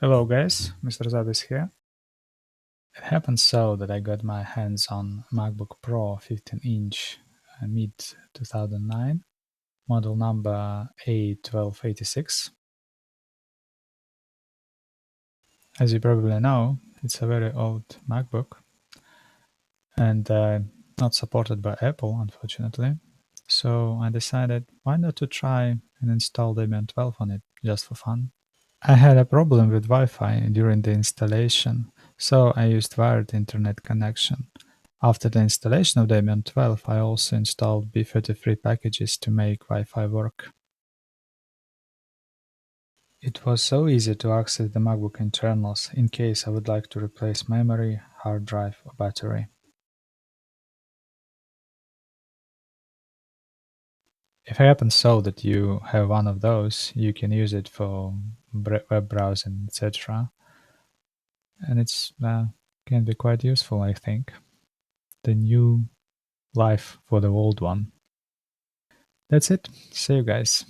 Hello guys, Mr. Zad is here. It happened so that I got my hands on MacBook Pro 15-inch mid 2009, model number A1286. As you probably know, it's a very old MacBook and not supported by Apple, unfortunately. So I decided why not to try and install Debian 12 on it just for fun. I had a problem with Wi-Fi during the installation, so I used wired internet connection. After the installation of Debian 12, I also installed B33 packages to make Wi-Fi work. It was so easy to access the MacBook internals in case I would like to replace memory, hard drive, or battery. If it happens so that you have one of those, you can use it for web browsing, etc. And it's can be quite useful, I think. The new life for the old one. That's it. See you guys.